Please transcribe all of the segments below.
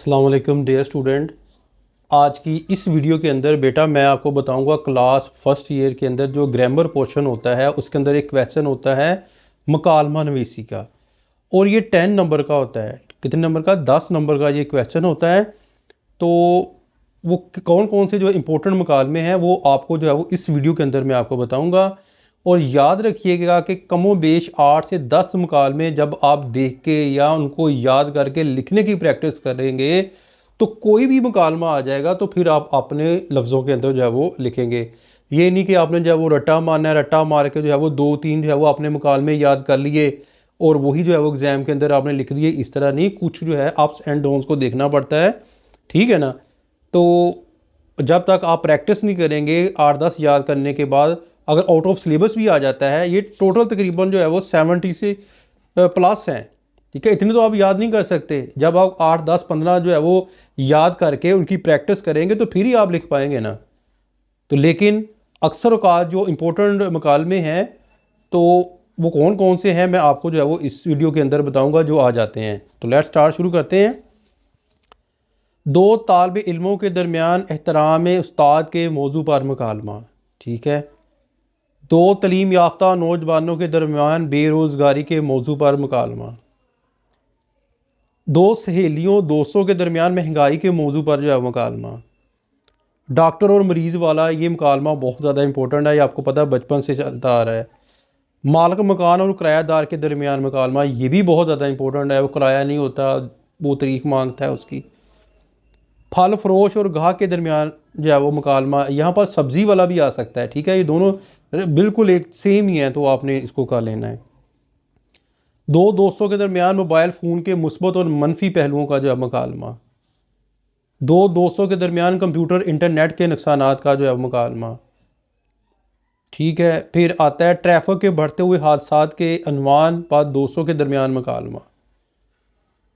अस्सलाम वालेकुम dear student. आज की इस वीडियो के अंदर बेटा मैं आपको बताऊंगा क्लास फर्स्ट ईयर के अंदर जो ग्रामर पोर्शन होता है उसके अंदर एक क्वेश्चन होता है मकालमा नवीसी का, और ये 10 नंबर का होता है। कितने नंबर का? 10 नंबर का ये क्वेश्चन होता है। तो वो कौन कौन से जो इम्पोर्टेंट मुकालमे हैं वो आपको जो है वो इस वीडियो के अंदर मैं आपको बताऊँगा। और याद रखिएगा कि कमो बेश 8 से 10 मुकालमे जब आप देख के या उनको याद करके लिखने की प्रैक्टिस करेंगे तो कोई भी मुकालमा आ जाएगा तो फिर आप अपने लफ्ज़ों के अंदर जो है वो लिखेंगे। ये नहीं कि आपने जो है वो रट्टा मारना है, रट्टा मार के जो है वो 2-3 जो है वो अपने मुकालमे याद कर लिए और वही जो है वो एग्ज़ाम के अंदर आपने लिख दिए। इस तरह नहीं, कुछ जो है अप्स एंड डाउन्स को देखना पड़ता है, ठीक है ना। तो जब तक आप प्रैक्टिस नहीं करेंगे 8-10 याद करने के बाद अगर आउट ऑफ सिलेबस भी आ जाता है, ये टोटल तकरीबन जो है वो 70 से प्लस हैं, ठीक है। इतने तो आप याद नहीं कर सकते। जब आप 8-10-15 जो है वो याद करके उनकी प्रैक्टिस करेंगे तो फिर ही आप लिख पाएंगे ना। तो लेकिन अक्सर औकात जो इम्पोर्टेंट मुकालमे हैं तो वो कौन कौन से हैं मैं आपको जो है वो इस वीडियो के अंदर बताऊंगा जो आ जाते हैं। तो लेट्स स्टार्ट, शुरू करते हैं। 2 तालिब इल्मों के दरमियान एहतराम उस्ताद के मौजू पर मुकालमा, ठीक है। 2 तलीम याफ्ता नौजवानों के दरमियान बेरोज़गारी के मौजू पर मुकालमा। 2 सहेलियों दोस्तों के दरमियान महंगाई के मौजू पर जो है मुकालमा। डॉक्टर और मरीज़ वाला ये मुकालमा बहुत ज़्यादा इंपॉर्टेंट है, ये आपको पता है बचपन से चलता आ रहा है। मालिक मकान और किरायादार के दरमियान मुकालमा, ये भी बहुत ज़्यादा इंपॉर्टेंट है। वो किराया नहीं होता, वो तारीख मांगता है उसकी। फल फरोश और गाहक के दरमियान जो है वो मुकालमा, यहाँ पर सब्ज़ी वाला भी आ सकता है, ठीक है। ये दोनों बिल्कुल एक सेम ही है तो आपने इसको कर लेना है। 2 दोस्तों के दरमियान मोबाइल फ़ोन के मुस्बत और मनफी पहलुओं का जो है मुकालमा। 2 दोस्तों के दरमियान कंप्यूटर इंटरनेट के नुकसानात का जो है मुकालमा, ठीक है। फिर आता है ट्रैफिक के बढ़ते हुए हादसात के अनवान पर दोस्तों के दरमियान मुकालमा।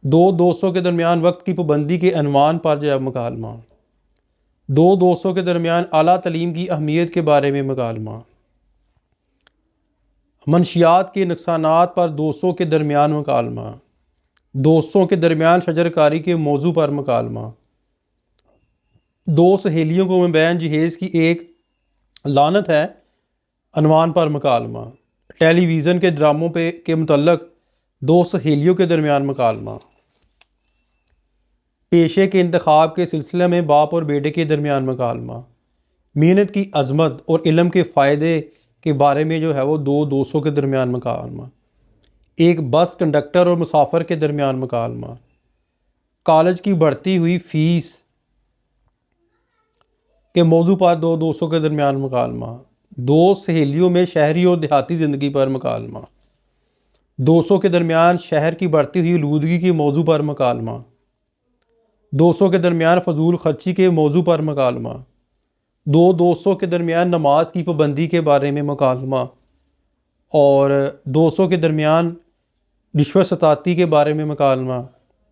2 दोस्तों के दरमियान वक्त की पाबंदी के अनवान पर जो है मुकालमा। 2 दोस्तों के दरमियान आला तलीम की अहमियत के बारे में मुकालमा। मंशियात के नुकसानात पर दोस्तों के दरमियान मुकालमा। दोस्तों के दरमियान शजरकारी के मौजू पर मुकालमा। 2 सहेलियों को मबैन जहेज़ की एक लानत है अनवान पर मुकालमा। टेलीविज़न के ड्रामों पे के मुतल्लक 2 सहेलियों के दरमियान मुकालमा। पेशे के इंतखाब के सिलसिले में बाप और बेटे के दरमियान मुकालमा। मेहनत की अजमत और इल्म के फ़ायदे के बारे में जो है वो 2 दोस्तों के दरमियान मुकालमा। एक बस कंडक्टर और मुसाफिर के दरमियान मुकालमा। कॉलेज की बढ़ती हुई फ़ीस के मौजू पर 2 दोस्तों के दरमियान मुकालमा। 2 सहेलियों में शहरी और देहाती ज़िंदगी पर मुकालमा। दोस्तों के दरमियान शहर की बढ़ती हुई आलूदगी के मौजू पर मुकालमा। दोस्तों के दरमियान फजूल खर्ची के मौजू पर मुकालमा। 2 दोस्तों के दरमियान नमाज की पाबंदी के बारे में मुकालमा। और दोस्तों के दरमियान रिश्वत सताती के बारे में मुकालमा।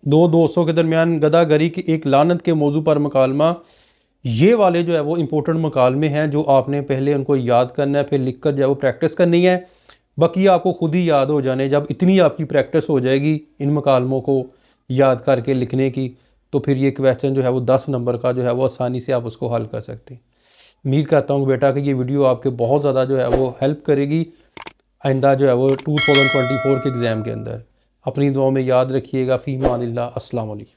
2 दोस्तों के दरमियान गदागरी की एक लानत के मौजू पर मुकालमा। ये वाले जो है वो इम्पोर्टेंट मुकालमे हैं जो आपने पहले उनको याद करना है, फिर लिख कर जो है वो प्रैक्टिस करनी है। बाकी आपको खुद ही याद हो जाने, जब इतनी आपकी प्रैक्टिस हो जाएगी इन मुकालमों को याद करके लिखने की तो फिर ये क्वेश्चन जो है वो 10 नंबर का जो है वो आसानी से आप उसको हल कर सकते हैं। उम्मीद करता हूँ बेटा कि ये वीडियो आपके बहुत ज़्यादा जो है वो हेल्प करेगी आइंदा जो है वो 2024 के एग्ज़ाम के अंदर। अपनी दुआओं में याद रखिएगा। फ़ी अमानिल्लाह। अस्सलाम वालेकुम।